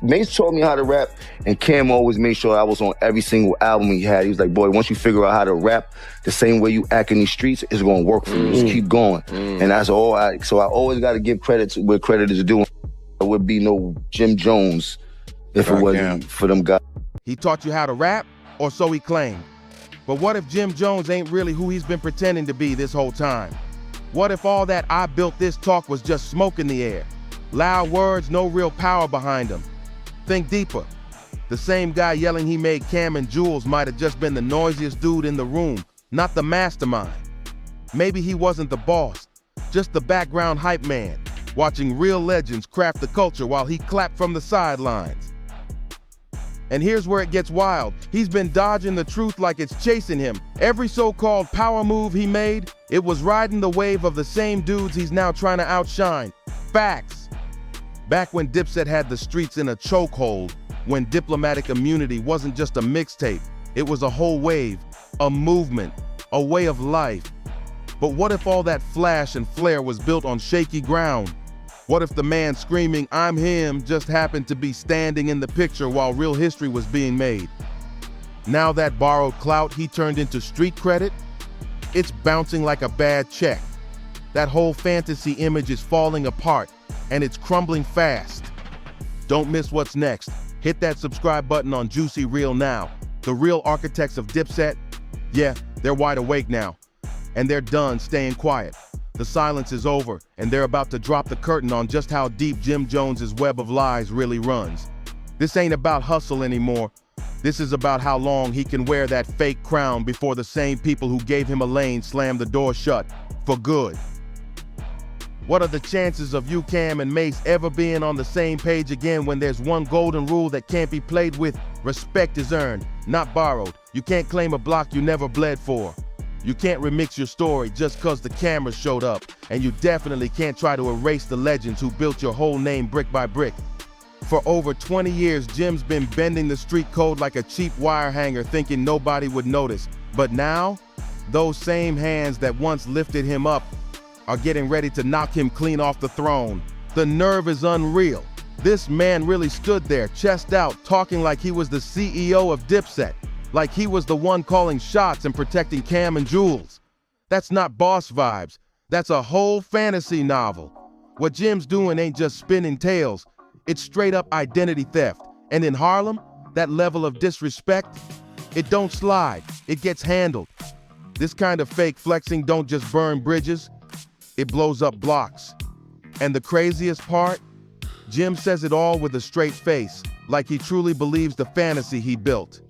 Mace taught me how to rap, and Cam always made sure I was on every single album he had. He was like, boy, once you figure out how to rap the same way you act in these streets, it's going to work for you. Just keep going. And that's all so I always got to give credit to where credit is due. There would be no Jim Jones if it wasn't for them guys. He taught you how to rap, or so he claimed. But what if Jim Jones ain't really who he's been pretending to be this whole time? What if all that "I built this" talk was just smoke in the air? Loud words, no real power behind them. Think deeper. The same guy yelling he made Cam and Jules might have just been the noisiest dude in the room, not the mastermind. Maybe he wasn't the boss, just the background hype man, watching real legends craft the culture while he clapped from the sidelines. And here's where it gets wild. He's been dodging the truth like it's chasing him. Every so-called power move he made, it was riding the wave of the same dudes he's now trying to outshine. Facts. Back when Dipset had the streets in a chokehold, when diplomatic immunity wasn't just a mixtape, it was a whole wave, a movement, a way of life. But what if all that flash and flare was built on shaky ground? What if the man screaming, "I'm him," just happened to be standing in the picture while real history was being made? Now that borrowed clout he turned into street credit, it's bouncing like a bad check. That whole fantasy image is falling apart, and it's crumbling fast. Don't miss what's next. Hit that subscribe button on Juicy Real now. The real architects of Dipset, yeah, they're wide awake now. And they're done staying quiet. The silence is over, and they're about to drop the curtain on just how deep Jim Jones's web of lies really runs. This ain't about hustle anymore. This is about how long he can wear that fake crown before the same people who gave him a lane slam the door shut for good. What are the chances of you, Cam, and Mace ever being on the same page again when there's one golden rule that can't be played with? Respect is earned, not borrowed. You can't claim a block you never bled for. You can't remix your story just cause the camera showed up. And you definitely can't try to erase the legends who built your whole name brick by brick. For over 20 years, Jim's been bending the street code like a cheap wire hanger thinking nobody would notice. But now, those same hands that once lifted him up are getting ready to knock him clean off the throne. The nerve is unreal. This man really stood there, chest out, talking like he was the CEO of Dipset, like he was the one calling shots and protecting Cam and Jules. That's not boss vibes. That's a whole fantasy novel. What Jim's doing ain't just spinning tales. It's straight up identity theft. And in Harlem, that level of disrespect, it don't slide, it gets handled. This kind of fake flexing don't just burn bridges, it blows up blocks. And the craziest part? Jim says it all with a straight face, like he truly believes the fantasy he built.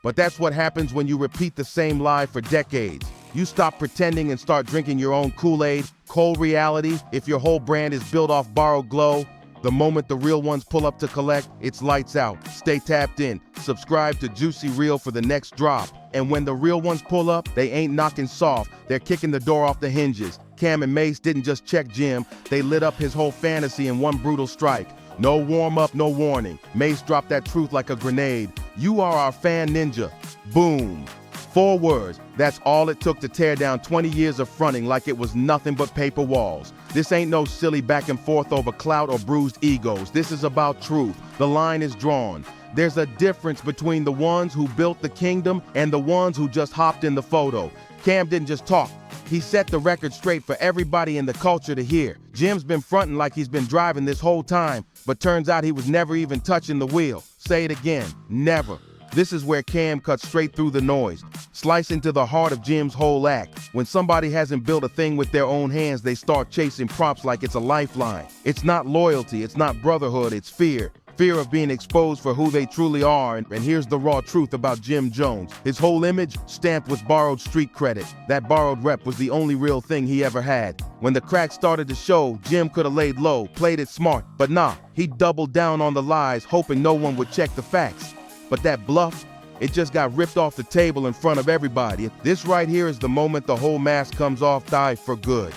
But that's what happens when you repeat the same lie for decades. You stop pretending and start drinking your own Kool-Aid, cold reality. If your whole brand is built off borrowed glow, the moment the real ones pull up to collect, it's lights out. Stay tapped in. Subscribe to Juicy Real for the next drop. And when the real ones pull up, they ain't knocking soft. They're kicking the door off the hinges. Cam and Mace didn't just check Jim, they lit up his whole fantasy in one brutal strike. No warm-up, no warning. Mace dropped that truth like a grenade. You are our fan ninja. Boom. 4 words. That's all it took to tear down 20 years of fronting like it was nothing but paper walls. This ain't no silly back and forth over clout or bruised egos. This is about truth. The line is drawn. There's a difference between the ones who built the kingdom and the ones who just hopped in the photo. Cam didn't just talk. He set the record straight for everybody in the culture to hear. Jim's been fronting like he's been driving this whole time, but turns out he was never even touching the wheel. Say it again, never. This is where Cam cuts straight through the noise, slice into the heart of Jim's whole act. When somebody hasn't built a thing with their own hands, they start chasing props like it's a lifeline. It's not loyalty, it's not brotherhood, it's fear. Fear of being exposed for who they truly are. And here's the raw truth about Jim Jones. His whole image stamped with borrowed street credit. That borrowed rep was the only real thing he ever had. When the cracks started to show, Jim could have laid low, played it smart, but nah, he doubled down on the lies, hoping no one would check the facts. But that bluff, it just got ripped off the table in front of everybody. This right here is the moment the whole mask comes off die for good.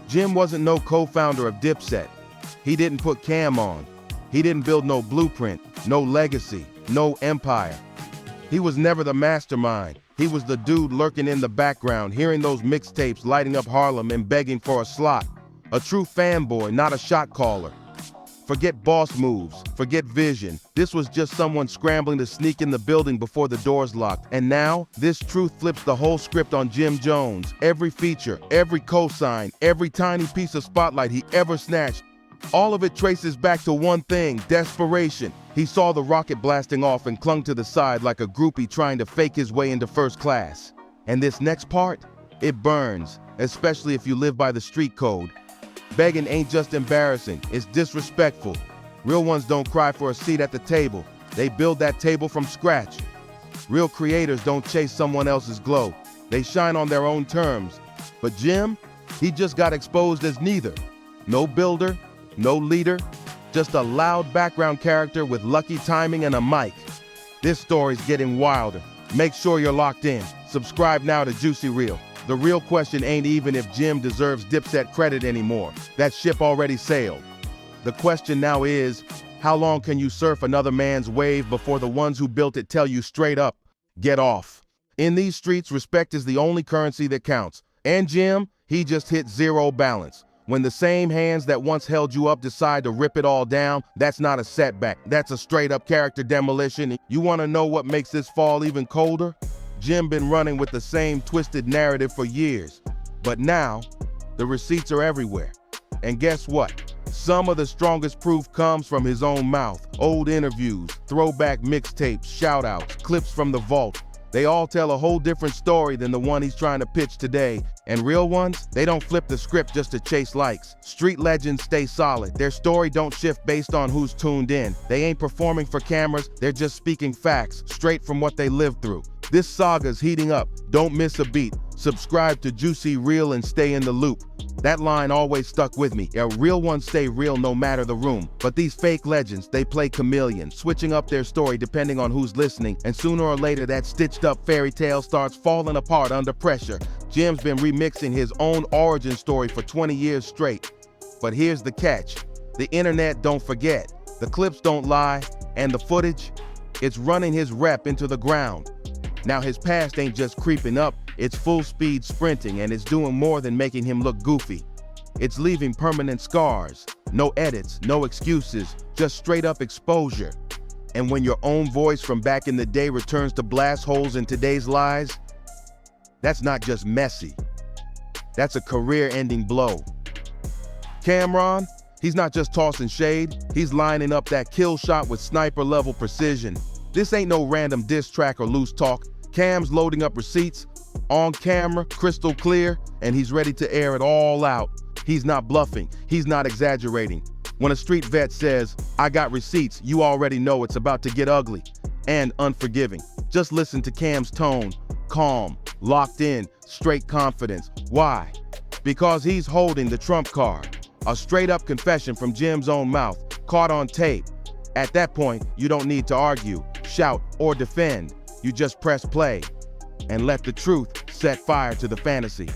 Jim wasn't no co-founder of Dipset. He didn't put Cam on. He didn't build no blueprint, no legacy, no empire. He was never the mastermind. He was the dude lurking in the background, hearing those mixtapes, lighting up Harlem and begging for a slot. A true fanboy, not a shot caller. Forget boss moves, forget vision. This was just someone scrambling to sneak in the building before the doors locked. And now, this truth flips the whole script on Jim Jones. Every feature, every cosign, every tiny piece of spotlight he ever snatched, all of it traces back to one thing: desperation. He saw the rocket blasting off and clung to the side like a groupie trying to fake his way into first class. And this next part, it burns, especially if you live by the street code. Begging ain't just embarrassing, it's disrespectful. Real ones don't cry for a seat at the table. They build that table from scratch. Real creators don't chase someone else's glow. They shine on their own terms. But Jim, he just got exposed as neither. No builder, no leader, just a loud background character with lucky timing and a mic. This story's getting wilder. Make sure you're locked in. Subscribe now to Juicy Reel. The real question ain't even if Jim deserves Dipset credit anymore. That ship already sailed. The question now is, how long can you surf another man's wave before the ones who built it tell you straight up, get off? In these streets, respect is the only currency that counts. And Jim, he just hit zero balance. When the same hands that once held you up decide to rip it all down, that's not a setback. That's a straight up character demolition. You want to know what makes this fall even colder? Jim been running with the same twisted narrative for years. But now, the receipts are everywhere. And guess what? Some of the strongest proof comes from his own mouth. Old interviews, throwback mixtapes, shoutouts, clips from the vault. They all tell a whole different story than the one he's trying to pitch today. And real ones, they don't flip the script just to chase likes. Street legends stay solid. Their story don't shift based on who's tuned in. They ain't performing for cameras, they're just speaking facts, straight from what they lived through. This saga's heating up. Don't miss a beat. Subscribe to Juicy Reel and stay in the loop. That line always stuck with me. A real ones stay real no matter the room. But these fake legends, they play chameleon, switching up their story depending on who's listening. And sooner or later, that stitched up fairy tale starts falling apart under pressure. Jim's been remixing his own origin story for 20 years straight. But here's the catch. The internet don't forget. The clips don't lie. And the footage, it's running his rep into the ground. Now his past ain't just creeping up, it's full speed sprinting, and it's doing more than making him look goofy. It's leaving permanent scars. No edits, no excuses, just straight up exposure. And when your own voice from back in the day returns to blast holes in today's lies, that's not just messy. That's a career-ending blow. Camron, he's not just tossing shade, he's lining up that kill shot with sniper-level precision. This ain't no random diss track or loose talk. Cam's loading up receipts, on camera, crystal clear, and he's ready to air it all out. He's not bluffing, he's not exaggerating. When a street vet says, "I got receipts," you already know it's about to get ugly and unforgiving. Just listen to Cam's tone, calm, locked in, straight confidence. Why? Because he's holding the trump card. A straight up confession from Jim's own mouth, caught on tape. At that point, you don't need to argue, shout, or defend. You just press play and let the truth set fire to the fantasy.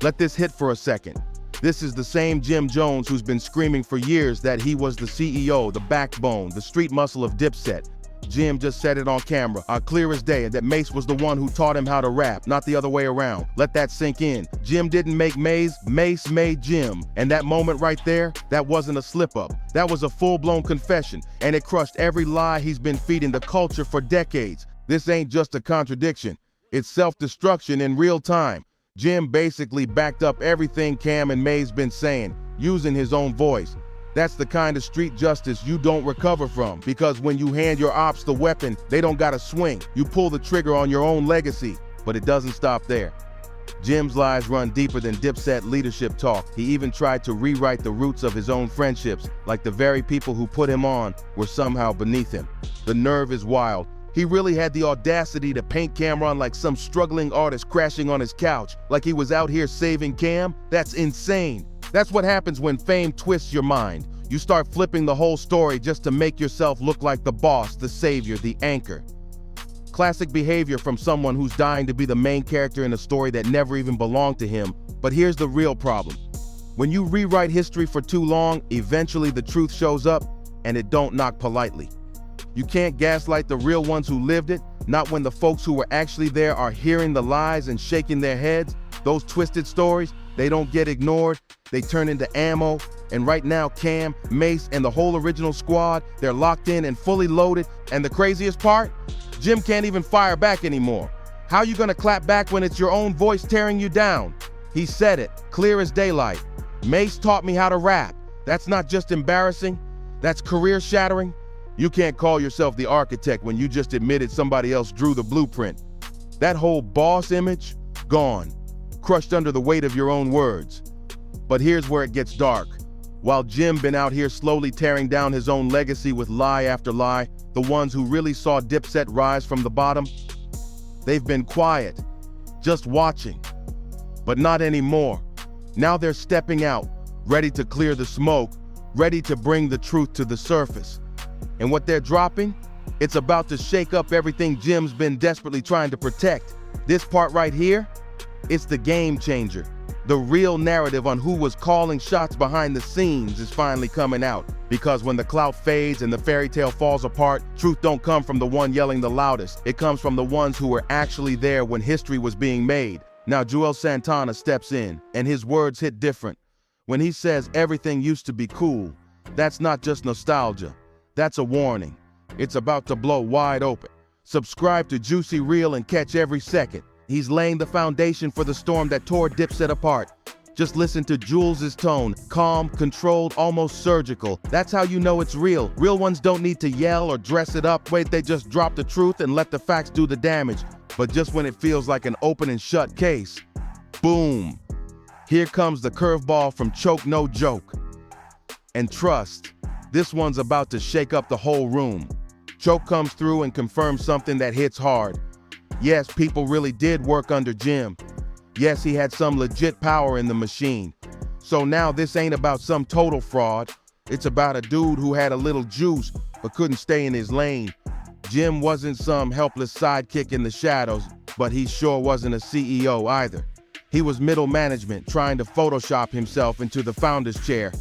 Let this hit for a second. This is the same Jim Jones who's been screaming for years that he was the CEO, the backbone, the street muscle of Dipset. Jim just said it on camera, clear as day, that MASE was the one who taught him how to rap, not the other way around. Let that sink in. Jim didn't make MASE, MASE made Jim. And that moment right there, that wasn't a slip-up. That was a full-blown confession, and it crushed every lie he's been feeding the culture for decades. This ain't just a contradiction. It's self-destruction in real time. Jim basically backed up everything Cam and MASE been saying, using his own voice. That's the kind of street justice you don't recover from, because when you hand your ops the weapon, they don't gotta swing. You pull the trigger on your own legacy, but it doesn't stop there. Jim's lies run deeper than Dipset leadership talk. He even tried to rewrite the roots of his own friendships, like the very people who put him on were somehow beneath him. The nerve is wild. He really had the audacity to paint Camron like some struggling artist crashing on his couch, like he was out here saving Cam. That's insane. That's what happens when fame twists your mind. You start flipping the whole story just to make yourself look like the boss, the savior, the anchor. Classic behavior from someone who's dying to be the main character in a story that never even belonged to him. But here's the real problem. When you rewrite history for too long, eventually the truth shows up, and it don't knock politely. You can't gaslight the real ones who lived it, not when the folks who were actually there are hearing the lies and shaking their heads. Those twisted stories, they don't get ignored, they turn into ammo, And right now, Cam, Mace, and the whole original squad, they're locked in and fully loaded. And the craziest part? Jim can't even fire back anymore. How you gonna clap back when it's your own voice tearing you down? He said it, clear as daylight. Mace taught me how to rap. That's not just embarrassing, that's career shattering. You can't call yourself the architect when you just admitted somebody else drew the blueprint. That whole boss image, gone, crushed under the weight of your own words. But here's where it gets dark. While Jim been out here slowly tearing down his own legacy with lie after lie, the ones who really saw Dipset rise from the bottom, they've been quiet, just watching. But not anymore. Now they're stepping out, ready to clear the smoke, ready to bring the truth to the surface. And what they're dropping? It's about to shake up everything Jim's been desperately trying to protect. This part right here, it's the game changer. The real narrative on who was calling shots behind the scenes is finally coming out. Because when the clout fades and the fairy tale falls apart, truth don't come from the one yelling the loudest. It comes from the ones who were actually there when history was being made. Now Joel Santana steps in, and his words hit different. When he says everything used to be cool, that's not just nostalgia. That's a warning. It's about to blow wide open. Subscribe to Juicy Reel and catch every second. He's laying the foundation for the storm that tore Dipset apart. Just listen to Jules's tone, calm, controlled, almost surgical. That's how you know it's real. Real ones don't need to yell or dress it up. Wait, they just drop the truth and let the facts do the damage. But just when it feels like an open and shut case, boom. Here comes the curveball from Choke No Joke. And trust, this one's about to shake up the whole room. Choke comes through and confirms something that hits hard. Yes, people really did work under Jim. Yes, he had some legit power in the machine. So now this ain't about some total fraud. It's about a dude who had a little juice but couldn't stay in his lane. Jim wasn't some helpless sidekick in the shadows, but he sure wasn't a CEO either. He was middle management trying to Photoshop himself into the founder's chair.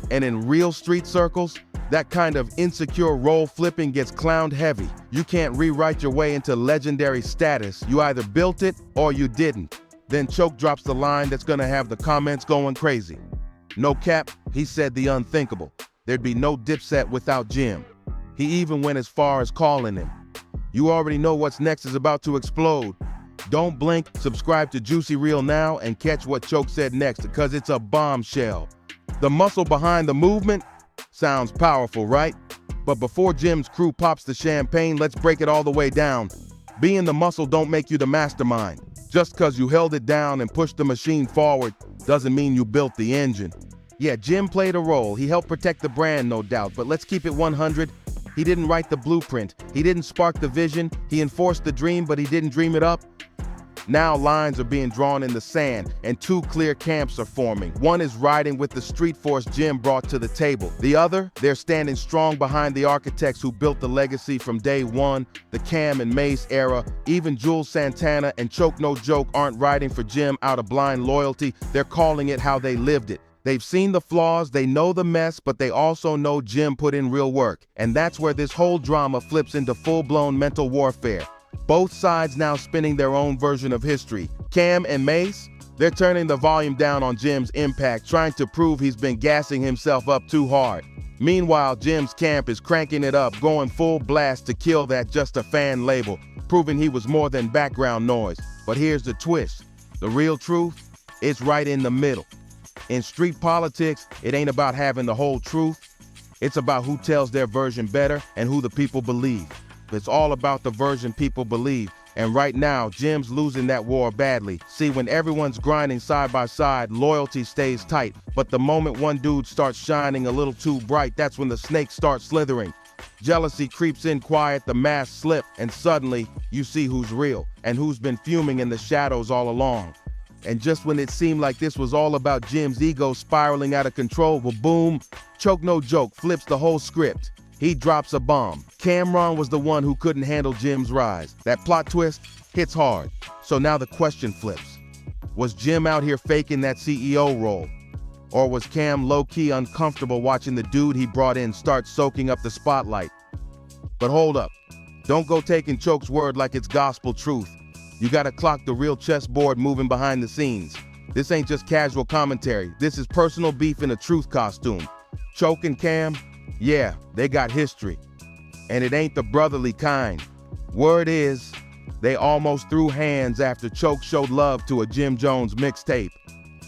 And in real street circles, that kind of insecure role flipping gets clowned heavy. You can't rewrite your way into legendary status. You either built it or you didn't. Then Choke drops the line that's gonna have the comments going crazy. No cap, he said the unthinkable. There'd be no Dipset without Jim. He even went as far as calling him. You already know what's next is about to explode. Don't blink, subscribe to Juicy Reel now and catch what Choke said next, because it's a bombshell. The muscle behind the movement sounds powerful, right? But before Jim's crew pops the champagne, let's break it all the way down. Being the muscle don't make you the mastermind. Just because you held it down and pushed the machine forward doesn't mean you built the engine. Yeah, Jim played a role. He helped protect the brand, no doubt, but let's keep it 100. He didn't write the blueprint. He didn't spark the vision. He enforced the dream, but he didn't dream it up. Now lines are being drawn in the sand, and two clear camps are forming. One is riding with the street force Jim brought to the table. The other, they're standing strong behind the architects who built the legacy from day one, the Cam and MASE era. Even Jules Santana and Choke No Joke aren't riding for Jim out of blind loyalty. They're calling it how they lived it. They've seen the flaws, they know the mess, but they also know Jim put in real work. And that's where this whole drama flips into full-blown mental warfare. Both sides now spinning their own version of history. Cam and MASE, they're turning the volume down on Jim's impact, trying to prove he's been gassing himself up too hard. Meanwhile, Jim's camp is cranking it up, going full blast to kill that just a fan label, proving he was more than background noise. But here's the twist. The real truth, it's right in the middle. In street politics, it ain't about having the whole truth. It's about who tells their version better and who the people believe. It's all about the version people believe. And right now, Jim's losing that war badly. See, when everyone's grinding side by side, loyalty stays tight. But the moment one dude starts shining a little too bright, that's when the snakes start slithering. Jealousy creeps in quiet, the mask slip, and suddenly you see who's real and who's been fuming in the shadows all along. And just when it seemed like this was all about Jim's ego spiraling out of control, well, boom, Choke No Joke flips the whole script. He drops a bomb. Camron was the one who couldn't handle Jim's rise. That plot twist hits hard. So now the question flips. Was Jim out here faking that CEO role? Or was Cam low-key uncomfortable watching the dude he brought in start soaking up the spotlight? But hold up. Don't go taking Choke's word like it's gospel truth. You gotta clock the real chessboard moving behind the scenes. This ain't just casual commentary. This is personal beef in a truth costume. Choke and Cam, yeah, they got history. And it ain't the brotherly kind. Word is, they almost threw hands after Choke showed love to a Jim Jones mixtape.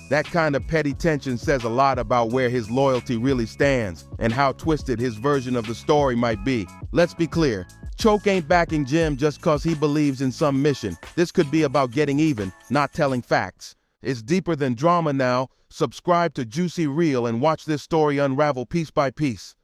That kind of petty tension says a lot about where his loyalty really stands and how twisted his version of the story might be. Let's be clear, Choke ain't backing Jim just cause he believes in some mission. This could be about getting even, not telling facts. It's deeper than drama now. Subscribe to Juicy Reel and watch this story unravel piece by piece.